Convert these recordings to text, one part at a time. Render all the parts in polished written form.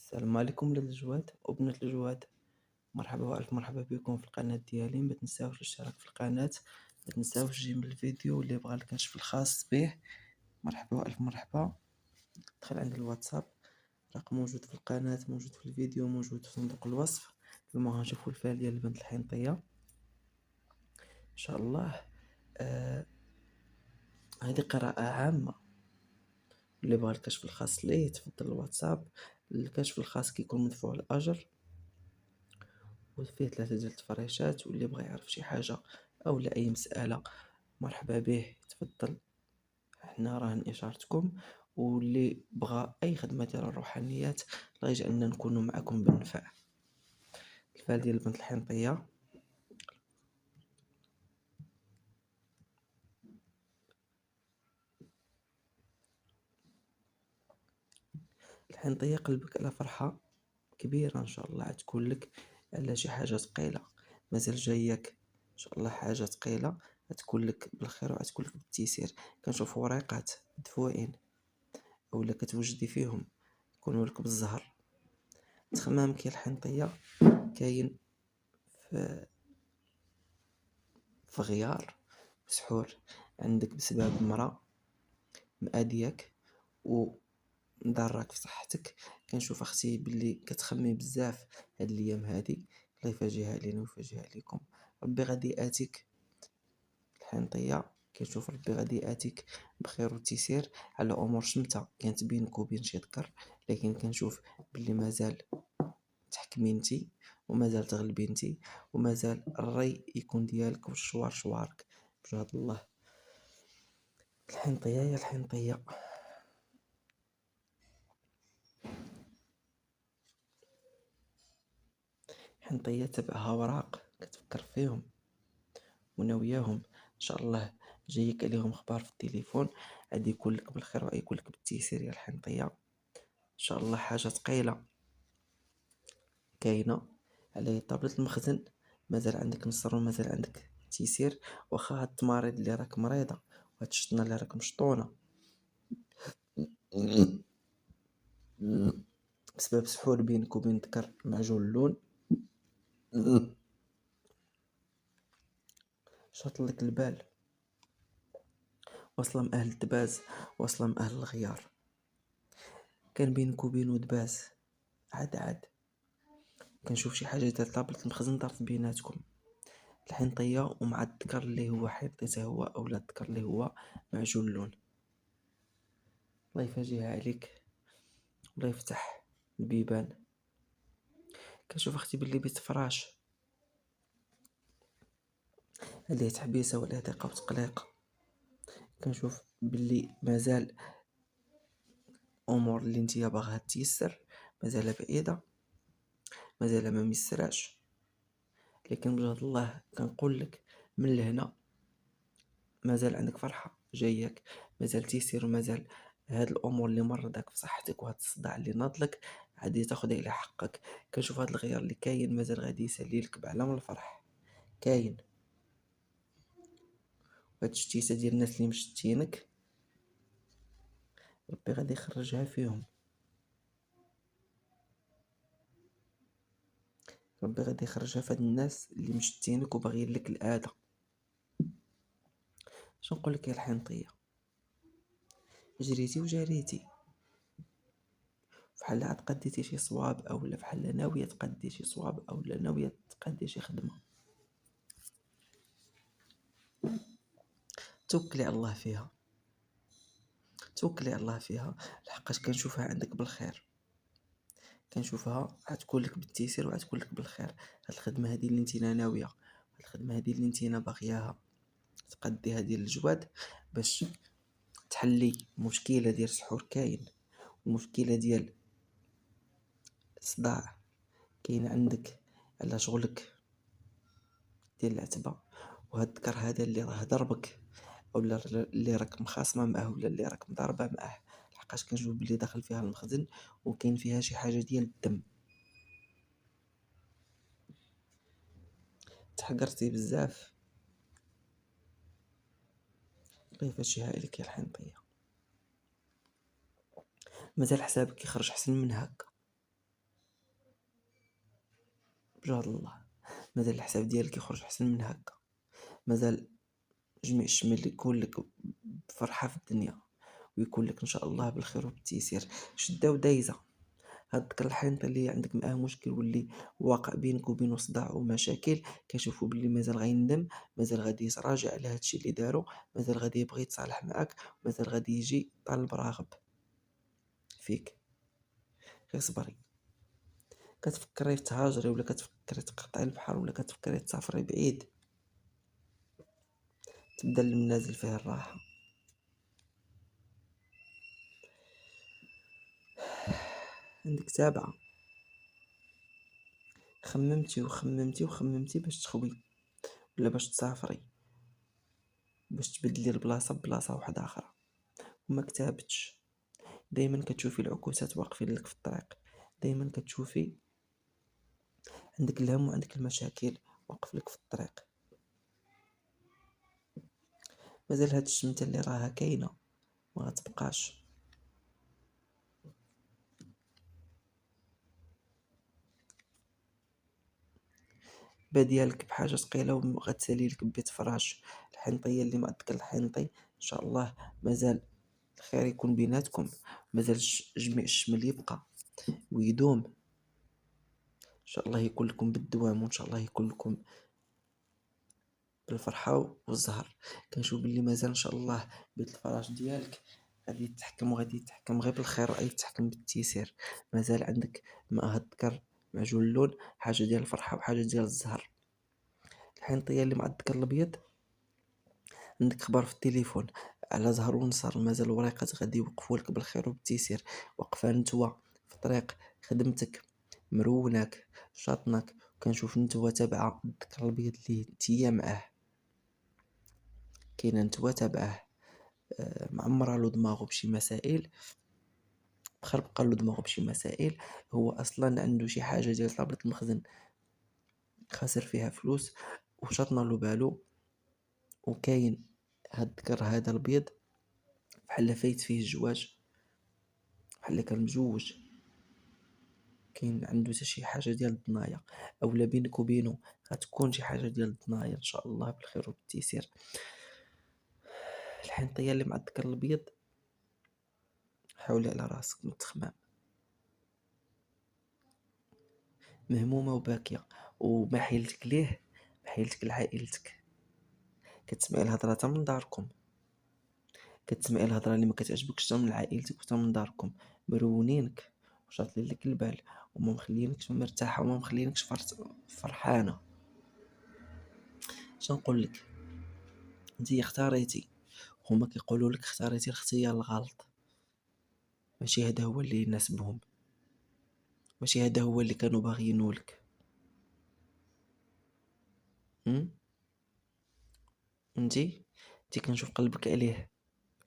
السلام عليكم ولاد الجواد وبنات الجواد. مرحبا والف مرحبا بكم في القناه ديالي. ما تنساوش الاشتراك في القناه، ما تنساوش جيم الفيديو اللي بغى الكشف الخاص به. مرحبا والف مرحبا. دخل عند الواتساب، رقم موجود في القناه، موجود في الفيديو، موجود في صندوق الوصف. اليوم غنشوفوا الفعل ديال البنت الحنطيه ان شاء الله. هذه قراءه عامه، اللي بغى الكشف الخاص ليه تفضل الواتساب. الكشف الخاص كيكون مدفوع الاجر وفيه 3 ديال التفريشات، واللي بغى يعرف شي حاجه او لا اي مساله مرحبا به تفضل، حنا راهن اشارتكم. واللي بغى اي خدمه ديال الروحانيات الله يجعلنا نكونوا معكم بالنفع. الفال ديال البنت الحنطيه. الحنطيه قلبك على فرحه كبيره ان شاء الله غتكون لك على شي حاجه ثقيله، مازال جايك ان شاء الله حاجه ثقيله غتكون لك بالخير وغتكون لك بالتيسير. كنشوف ورقات مدفوعين اولا كتوجدي فيهم يكونوا لك بالزهر. تخمامك يا الحنطيه كاين في غيار وسحور عندك بسبب مرة مأديك ومضرك في صحتك. كنشوف اختي باللي كتخمي بزاف هاد الايام هادي، الله يفاجئها علينا ويفاجئها عليكم. ربي غادي ياتيك الحنطيه، كنشوف ربي غادي ياتيك بخير وتيسير على امور شمتة كانت بينك وبين شي ذكر، لكن كنشوف باللي مازال تحكمي انتي ومازال تغلبي انتي ومازال الري يكون ديالك والشوار شوارك بجهد الله. الحنطية يا الحنطية، حنطية تبعها وراق كتفكر فيهم وناوياهم ان شاء الله، جايك عليهم اخبار في التليفون، غادي يكون لك بالخير ويكون لك بالتيسير يا الحنطية ان شاء الله. حاجة ثقيلة كاينة على طابلة المخزن، مازال عندك نصر ومازال عندك تيسير. واخا هاد التماريض اللي راك مريضة وهاد الشطنة اللي راك مشطونة بسبب سحور بينك وبين ذكر معجون اللون، شاط لك البال، واصله من اهل الدباز، واصله من اهل الغيار. كان بينك وبينو دباز عاد كنشوف شي حاجه ديال طابلة المخزن طارت بيناتكم. الحنطيه ومع الذكر اللي هو حنطيته هو اولا الذكر اللي هو معجون اللون. الله يفاجئها عليك، الله يفتح البيبان. كنشوف اختي باللي بيت فراش عليه تحبيسه ولا ضيقه وتقليق. كنشوف باللي مازال امور اللي نتيا باغاها تيسر مازال بعيده، مازال ما ميسراش، لكن بجهد الله كنقول لك من لهنا مازال عندك فرحه جايك، مازال تيسير، ومازال هاد الامور اللي مرضك في صحتك وهاد الصداع اللي ناضلك غادي تاخد عليه حقك. كنشوف هاد الغيار اللي كاين مازال غادي يسالي لك بعلام الفرح كاين. وهاد الشتيته ديال الناس اللي مشتينك ربي غادي يخرجها فيهم، ربي غادي يخرجها في هاد الناس اللي مشتينك وباغيين لك الاذى. شنو نقول لك يا الحنطيه، جريتي وجريتي فحال تقديتي شي صواب اولا فحال ناويه تقدي شي صواب اولا ناويه تقدي شي خدمه، توكلي على الله فيها، توكلي على الله فيها، لحقاش كنشوفها عندك بالخير، كنشوفها غتكون لك بالتيسير وغتكون لك بالخير. هاد الخدمه هادي اللي نتينا ناويه، هاد الخدمه هادي اللي نتينا باغياها تقديها ديال الجواد باش تحلي مشكله ديال السحور كاين، ومشكله ديال الصداع كاين عندك على شغلك ديال العتبه. وهاد الذكر هذا اللي راه ضربك اولا اللي راك مخاصمه معاه ولا اللي راك مضاربه معاه، لحقاش كنشوف بلي داخل فيها المخزن وكاين فيها شي حاجه ديال الدم. تحقرتي بزاف، الله يفاشيها عليك يا الحنطيه. مازال حسابك يخرج حسن من هكا، بجهد الله. مازال الحساب ديالك يخرج احسن من هكا. مازال جميع الشمال يكون لك بفرحة في الدنيا، ويكون لك ان شاء الله بالخير وبالتيسير. شدة ودايزة. هاداك الحنط اللي عندك معاه مشكل واللي واقع بينك وبينه صداع ومشاكل، كنشوفو بلي مازال غيندم، مازال غادي يتراجع على هادشي اللي دارو، مازال غادي يبغي يتصالح معاك، مازال غادي يجي طالب راغب فيك. غير صبري. كتفكري تهاجري ولا كتفكري تقطعي البحر ولا كتفكري تسافري بعيد؟ تبدا المنازل فيه الراحة. عندك تابعة. خممتي وخممتي وخممتي باش تخوي ولا باش تسافري، باش تبدلي البلاصة ببلاصة واحدة اخرى، وما كتابتش. دايما كتشوفي العكوسات واقفين لك في الطريق، دايما كتشوفي عندك الهم وعندك المشاكل واقف لك في الطريق. مازال هاد الشمتة اللي راها كاينة ما غتبقاش. باديالك بحاجة ثقيلة وغتسالي لك ببيت فراش. الحنطية اللي معطيك الحنطي ان شاء الله مازال الخير يكون بيناتكم، مازال جميع الشمل يبقى ويدوم ان شاء الله، يكون لكم بالدوام وان شاء الله يكون لكم بالفرحة والزهر. كنشوف بلي مازال ان شاء الله بيت الفراش ديالك غادي يتحكم وغادي يتحكم غير بالخير وغادي يتحكم بالتيسير. مازال عندك ماء الذكر معجون اللون، حاجة ديال الفرحة وحاجة ديال الزهر. الحنطية اللي مع الذكر الابيض عندك خبر في التليفون على زهر ونصر، مازال الوريقات غادي يوقفوا لك بالخير وبالتيسير. وقفه نتوى في طريق خدمتك، مروناك شاطنك. كنشوف نتوى تابعه الذكر الابيض اللي نتيا معاه، كاينه نتوى تابعه معمره له دماغه بشي مسائل، مخربقه له دماغه بشي مسائل. هو اصلا عنده شي حاجه ديال طابله المخزن خاسر فيها فلوس وشاطنا له بالو. وكاين هاد الذكر هذا الابيض بحال فايت فيه الجواج، بحال كان مجوج. كاين عنده حتى شي حاجه ديال الضنايا، اولا بينك وبينه غتكون شي حاجه ديال الضنايا ان شاء الله بالخير وبالتيسير. الحنطيه اللي مع الذكر الابيض حاولي على راسك متخمام، مهمومه وباكيه، وما حيلتك ليه ما حيلتك لعائلتك. كتسمعي الهضره تا من داركم، كتسمعي الهضره اللي ما كتعجبكش تا من عائلتك وتا من داركم. مرونينك وشاطلين لك البال وما مخلينكش مرتاحه وما مخلينكش فرحانه. شنقول لك؟ انتي اختاريتي، هما كيقولوا لك اختاريتي الاختيار الغلط. ماشي هذا هو اللي يناسبهم، ماشي هذا هو اللي كانوا باغيينه لك. انتي كنشوف قلبك عليه،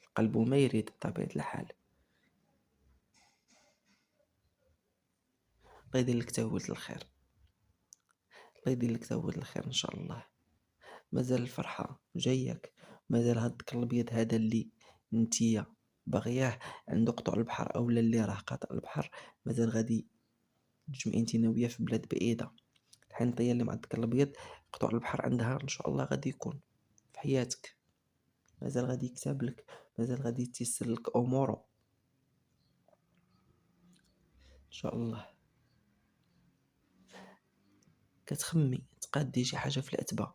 القلب ما يريد بطبيعة الحال. الله يدير لك تهويل الخير، الله يدير لك تهويل الخير ان شاء الله. مازال الفرحة جايك، مازال هاد الذكر الابيض هذا اللي نتيا باغياه عنده قطع البحر اولا اللي راه قاطع البحر، مازال غادي تجمعي انتي ناوية في بلاد بعيدة. الحنطية اللي مع الذكر الابيض قطع البحر عندها ان شاء الله غادي يكون في حياتك، مازال غادي يكتب لك، مازال غادي يتيسر لك اموره ان شاء الله. كتخمي تقادي شي حاجه في العتبه،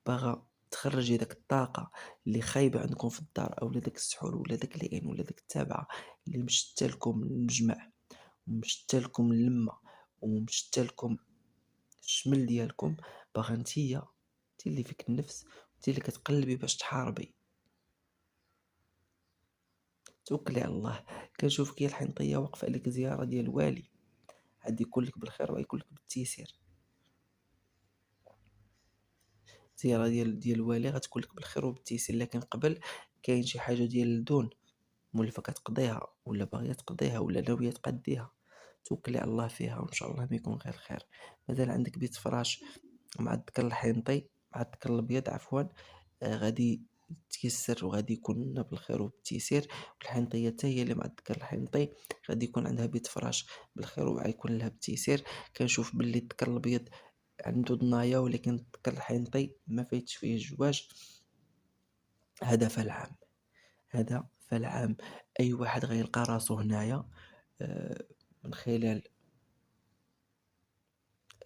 باغا تخرجي داك الطاقه اللي خايبه عندكم في الدار، اولا داك السحور ولا داك العين ولا داك التابعه اللي مشتلكم المجمع ومشتلكم اللمه ومشتلكم الشمل ديالكم. باغا انتي اللي فيك النفس، انتي اللي كتقلبي باش تحاربي. توكلي على الله. كنشوف كي الحنطيه واقفه عليك زياره ديال والي، غادي يكون لك بالخير ويكون لك بالتيسير. زياره ديال الوالي غتكون لك بالخير وبالتيسير. لكن قبل كاين شي حاجه ديال اللدون مولفه كتقضيها ولا باغيه تقضيها ولا ناويه تقديها، توكلي على الله فيها وان شاء الله ما يكون غير خير. مازال عندك بيت فراش مع الذكر الحنطي مع الذكر الابيض عفوا، غادي تيسر وغادي يكون لنا بالخير وبالتيسير. والحنطيه حتى هي اللي مع الذكر الحنطي غادي يكون عندها بيت فراش بالخير وغيكون لها بالتيسير. كنشوف باللي الذكر الابيض عنده ضنايا، ولكن الذكر الحنطي ما فايتش فيه الجواج. هذا فالعام، هذا فالعام. أي واحد غيلقى راسو هنايا من خلال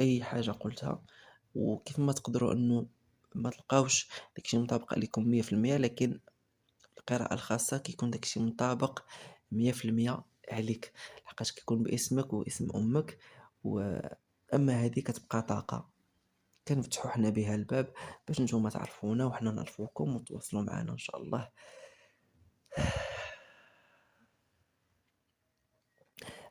أي حاجة قلتها، وكيف ما تقدروا أنه ما تلقاوش داكشي مطابق عليكم 100%، لكن القراءة الخاصة كيكون داكشي مطابق 100% عليك، لحقاش كيكون باسمك واسم أمك. أما هذه كتبقى طاقة كنفتحوا حنا بها الباب باش نتوما تعرفونا وحنا نعرفوكم وتواصلوا معنا إن شاء الله.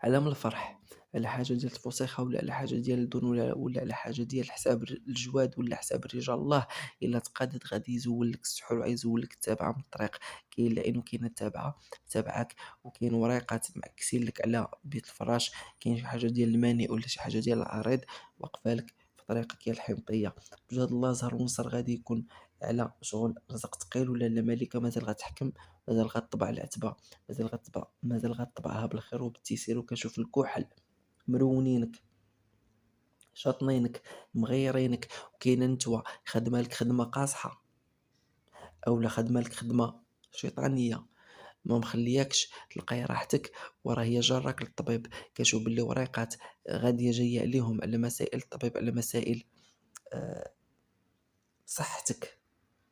على من الفرح، على حاجة ديال الفسيخة ولا على حاجة ديال الدون ولا على حاجة ديال حساب الجواد ولا حساب رجال الله. إلا تقادت غادي يزول لك السحور ويزول لك التابعة من الطريق. كاين لأنه كاينة التابعة تابعك، وكاين وريقات معكسين لك على بيت الفراش. كاين شي حاجة ديال المانع ولا شي حاجة ديال العريض واقفة لك في طريقك يا الحنطية. بجهد الله زهر ونصر غادي يكون على شغل رزق ثقيل، ولا الملكة مازال غتحكم، مازال غطبع العتبة، مازال غطبعها بالخير وبالتيسير. وكنشوف الكحل مرونينك، شاطنينك، مغيرينك. وكاينه نتوى خدمه لك خدمه قاصحه، اولا خدمه لك خدمه شيطانيه ما مخلياكش تلقاي راحتك، وراه هي جراك للطبيب. كنشوف باللي وريقات غاديه جايه عليهم على مسائل الطبيب، على مسائل آه، صحتك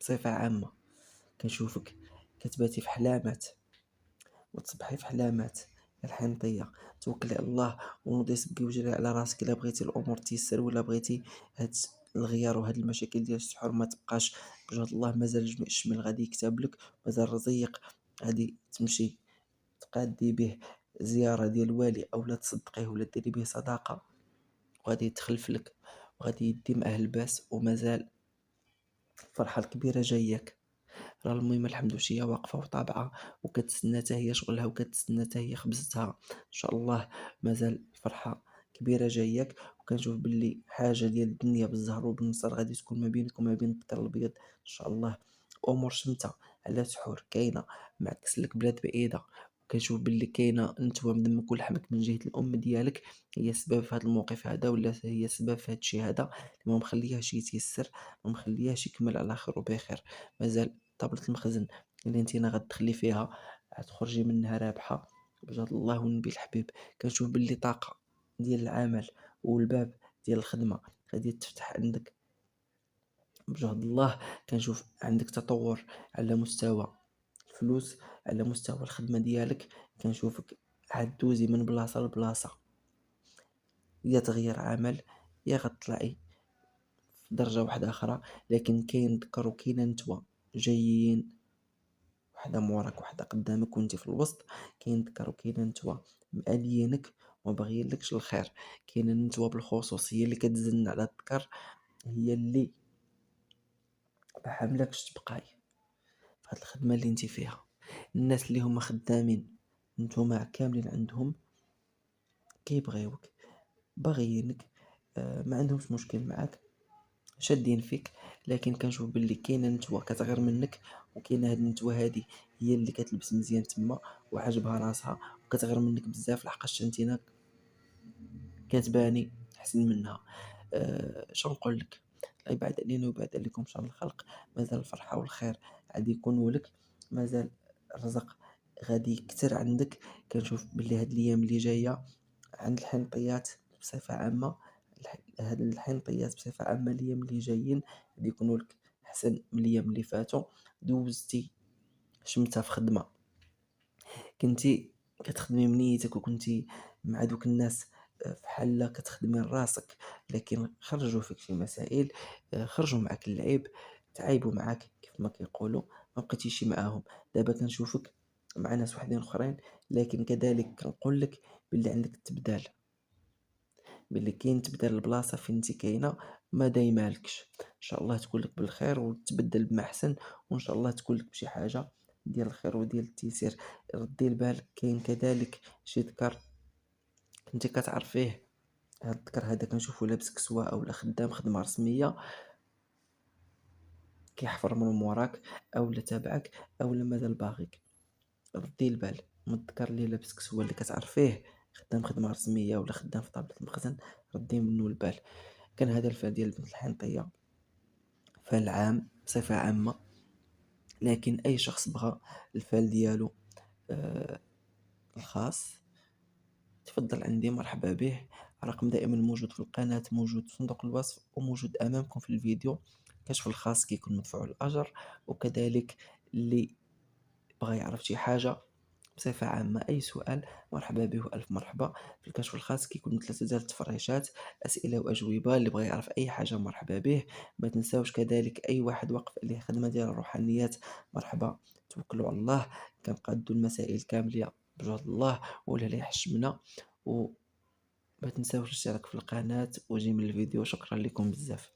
بصفه عامه. كنشوفك كتباتي في حلامات وتصبحي في حلامات يا الحنطية. توكلي على الله ونوضي سقي وجري على راسك الا بغيتي الامور تيسر، ولا بغيتي هاد الغيار وهاد المشاكل ديال السحور ما تبقاش. بجهد الله مازال الشمال غادي يكتب لك، مازال الرزيق غادي تمشي تقادي به زيارة ديال الوالي، اولا تصدقيه ولا ديري به صداقة، وغادي يتخلف لك وغادي يدي مع الباس. ومازال الفرحة الكبيرة جايك. راه المهم الحمد وشي واقفة وطابعة وكتسنى حتى هي شغلها وكتسنى حتى هي خبزتها إن شاء الله. مازال فرحة كبيرة جاياك. وكنشوف باللي حاجة ديال الدنيا بالزهر وبالنصر غادي تكون ما بينك وما بين الذكر الأبيض إن شاء الله. أمور شمتة على سحور كاينة معكس لك بلاد بعيدة. وكنشوف باللي كاينة نتوى من دمك ولحمك من جهة الأم ديالك هي السبب في هذا الموقف هذا، ولا هي السبب في هذا الشيء هذا اللي ما مخليهاش يتيسر، ما مخليهاش يكمل على خير وبخير. مازال طابلة المخزن اللي نتينا غتدخلي فيها غتخرجي منها رابحة بجهد الله والنبي الحبيب. كنشوف باللي طاقة ديال العمل والباب ديال الخدمة غادي تفتح عندك بجهد الله. كنشوف عندك تطور على مستوى الفلوس، على مستوى الخدمة ديالك. كنشوفك عاد دوزي من بلاصة لبلاصة، يا تغيير عمل يا غتطلعي في درجة واحدة أخرى. لكن كاين ذكر وكاينة نتوى جايين، وحدة موراك وحدة قدامك وانت في الوسط. كاين ذكر وكاين نتوى مأليينك ومباغيين لكش الخير. كاين النتوى بالخصوص هي اللي كتزن على الذكر، هي اللي محاملكش تبقاي في هاد الخدمة اللي انت فيها. الناس اللي هما خدامين نتوما كاملين عندهم كيبغيوك، باغيينك، ما عندهمش مشكل معاك، شادين فيك. لكن كنشوف باللي كاينه نتوى كتغير منك، وكاينه هاد النتوى هادي هي اللي كتلبس مزيان تما وعجبها راسها وكتغير منك بزاف، لحقاش انتينا كتباني احسن منها. شنو نقول لك، الله يبعد علينا ويبعد عليكم شر الخلق. مازال الفرحه والخير غادي يكونوا لك، مازال الرزق غادي يكتر عندك. كنشوف باللي هاد الايام اللي جايه عند الحنطيات بصفة عامة، هاد الحنطيات بصفة عامة الأيام اللي جايين غادي يكونوا لك أحسن من الأيام اللي فاتوا. دوزتي شمتها في خدمة كنتي كتخدمي من نيتك، وكنتي مع دوك الناس في حالة كتخدمي لراسك، لكن خرجوا فيك شي مسائل، خرجوا معاك اللعيب، تعايبوا معاك كيف ما كيقولوا، ما بقيتيش معاهم. دابا كنشوفك مع ناس وحدين اخرين، لكن كذلك كنقول لك باللي عندك التبدال، باللي كاين تبدل البلاصه فين انت كاينه، ما دايمالكش. ان شاء الله تكون لك بالخير وتبدل بما احسن، وان شاء الله تكون لك بشي حاجه ديال الخير وديال التيسير. ردي البال كاين كذلك شي ذكر انت كتعرفيه. هاد الذكر هذا كنشوفو لابس كسوة اولا خدام خدمه رسميه، كيحفر من موراك اولا تابعك اولا مازال باغيك. ردي البال من الذكر اللي لابس كسوة اللي كتعرفيه خدام خدمه رسميه ولا خدام في طابلة المخزن، ردي منو البال. كان هذا الفال ديال البنت الحنطية فال عام بصفة عامة، لكن أي شخص بغى الفال ديالو الخاص تفضل عندي، مرحبا به. الرقم دائما موجود في القناة، موجود في صندوق الوصف، وموجود أمامكم في الفيديو. كشف الخاص كيكون مدفوع الأجر، وكذلك اللي بغى يعرف شي حاجة بصفة عامة، أي سؤال، مرحبا به وألف مرحبا. في الكشف الخاص كيكون 3 ديال التفريشات، أسئلة وأجوبة، اللي بغى يعرف أي حاجة مرحبا به. ما تنساوش كذلك أي واحد واقف عليه خدمة ديال الروحانيات، مرحبا، توكلوا على الله. كنقادوا المسائل كاملة بجهد الله ولا لا يحشمنا. وما تنساوش الاشتراك في القناة وجيم الفيديو. شكرا لكم بزاف.